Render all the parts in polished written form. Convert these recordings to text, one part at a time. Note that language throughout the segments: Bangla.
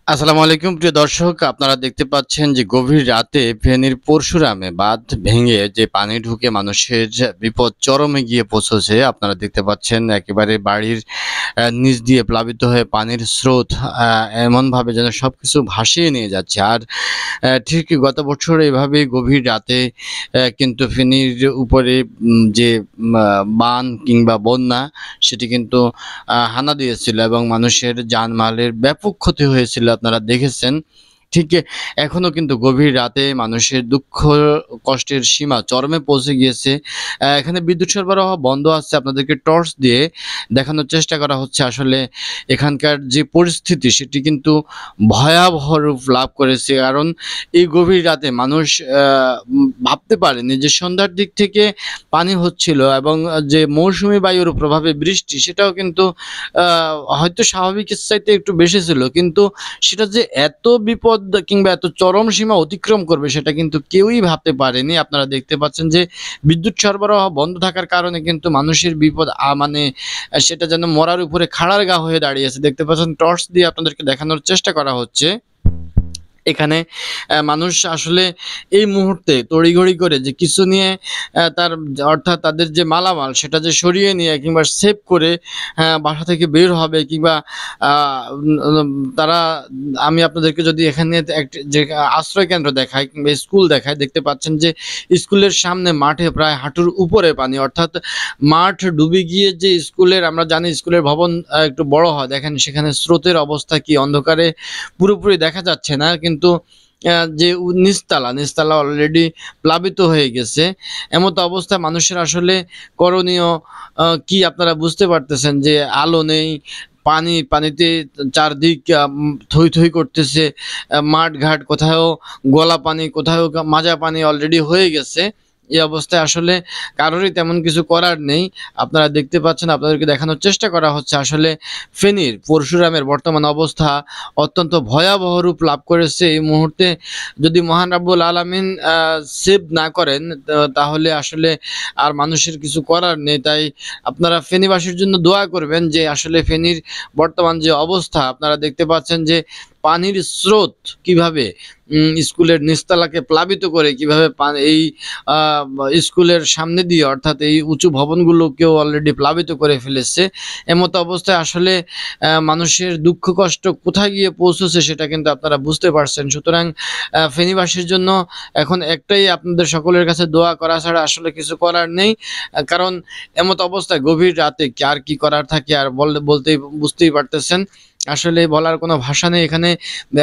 আসসালামু আলাইকুম প্রিয় দর্শক, আপনারা দেখতে পাচ্ছেন যে গভীর রাতে ফেনীর পরশুরামে বাঁধ ভেঙে যে পানি ঢুকে মানুষের বিপদ চরমে গিয়ে পৌঁছেছে। আপনারা দেখতে পাচ্ছেন একেবারে বাড়ির নিচ দিয়ে প্লাবিত হয়ে পানির স্রোত আ এমনভাবে যেন সবকিছু ভাসিয়ে নিয়ে যাচ্ছে। আর ঠিক গত বছর এভাবেই গভীর রাতে কিন্তু ফেনীর উপরে যে বান কিংবা বন্যা সেটি কিন্তু হানা দিয়েছিল এবং মানুষের জানমালের ব্যাপক ক্ষতি হয়েছিল আপনারা দেখেছেন। ঠিক এখনো কিন্তু গভীর রাতে মানুষের দুঃখ কষ্টের সীমা চরমে পৌঁছে গিয়েছে। এখানে বিদ্যুৎ সরবরাহ বন্ধ আছে। আপনাদেরকে টর্চ দিয়ে দেখানোর চেষ্টা করা হচ্ছে আসলে এখানকার যে পরিস্থিতি সেটি কিন্তু ভয়াবহ রূপ লাভ করেছে। কারণ এই গভীর রাতে মানুষ ভাবতে পারেনি যে সন্ধ্যার দিক থেকে পানি হচ্ছিল এবং যে মৌসুমী বায়ুর প্রভাবে বৃষ্টি সেটাও কিন্তু আ হয়তো স্বাভাবিকের চাইতে একটু বেশি ছিল। কিন্তু সেটা যে এত বিপদ কিংবা এত চরম সীমা অতিক্রম করবে সেটা কিন্তু কেউই ভাবতে পারেনি। আপনারা দেখতে পাচ্ছেন যে বিদ্যুৎ সরবরাহ বন্ধ থাকার কারণে কিন্তু মানুষের বিপদ মানে সেটা যেন মরার উপরে খাড়ার গা হয়ে দাঁড়িয়েছে। দেখতে পাচ্ছেন টর্চ দিয়ে আপনাদেরকে দেখানোর চেষ্টা করা হচ্ছে। এখানে মানুষ আসলে এই মুহূর্তে তড়িঘড়ি করে যে কিছু নিয়ে তার অর্থাৎ তাদের যে মালামাল সেটা যে সরিয়ে নিয়ে কিংবা সেভ করে বাসা থেকে বের হবে কিংবা আ উম তারা আমি আপনাদেরকে যদি এখানে যে আশ্রয় কেন্দ্র দেখাই কিংবা স্কুল দেখাই, দেখতে পাচ্ছেন যে স্কুলের সামনে মাঠে প্রায় হাঁটুর উপরে পানি। অর্থাৎ মাঠ ডুবে গিয়ে যে স্কুলের আমরা জানি স্কুলের ভবন একটু বড় হয়। দেখেন সেখানে স্রোতের অবস্থা কি, অন্ধকারে পুরোপুরি দেখা যাচ্ছে না। কিন্তু যে নিচতলা অলরেডি প্লাবিত হয়ে গেছে। এমত অবস্থায় মানুষের আসলে করণীয় কি আপনারা বুঝতে পারতেছেন যে আলো নেই, পানিতে চারদিক থই, থই করতেছে। মাঠঘাট কোথাও গলা পানি, কোথাও মাজা পানি অলরেডি হয়ে গেছে। এই অবস্থায় আসলে কারোরই তেমন কিছু করার নেই। আপনারা দেখতে পাচ্ছেন, আপনাদেরকে দেখানোর চেষ্টা করা হচ্ছে আসলে ফেনীর পরশুরামের বর্তমান অবস্থা অত্যন্ত ভয়াবহ রূপ লাভ করেছে এই মুহূর্তে। যদি মহান রাব্বুল আলামিন সেভ না করেন তাহলে আসলে আর মানুষের কিছু করার নেই। তাই আপনারা ফেনীবাসীর জন্য দোয়া করবেন যে আসলে ফেনীর বর্তমান যে অবস্থা আপনারা দেখতে পাচ্ছেন যে পানির স্রোত কিভাবে স্কুলের নিচতলাকে প্লাবিত করে কিভাবে এই আ স্কুলের সামনে দিয়ে অর্থাৎ এই উঁচু ভবনগুলোকেও অলরেডি প্লাবিত করে ফেলেছে। এমত অবস্থায় আসলে মানুষের দুঃখ কষ্ট কোথায় গিয়ে পৌঁছেছে সেটা কিন্তু আপনারা বুঝতে পারছেন। সুতরাং ফেনীবাসীর জন্য এখন একটাই আপনাদের সকলের কাছে দোয়া করা ছাড়া আসলে কিছু করার নেই। কারণ এমত অবস্থায় গভীর রাতে আর কি করার থাকে আর বলতেই বুঝতেই পারতেছেন। আসলে বলার কোনো ভাষা নেই। এখানে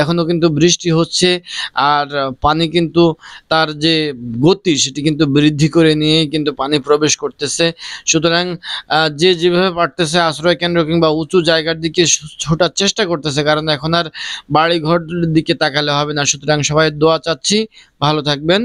এখনো কিন্তু বৃষ্টি হচ্ছে। আর পানি কিন্তু তার যে গতি সেটি কিন্তু বৃদ্ধি করে নিয়েই কিন্তু পানি প্রবেশ করতেছে। সুতরাং যে যেভাবে পারতেছে আশ্রয় কেন্দ্র কিংবা উঁচু জায়গার দিকে ছোটার চেষ্টা করতেছে। কারণ এখন আর বাড়িঘরের দিকে তাকালে হবে না। সুতরাং সবাই দোয়া চাচ্ছি। ভালো থাকবেন।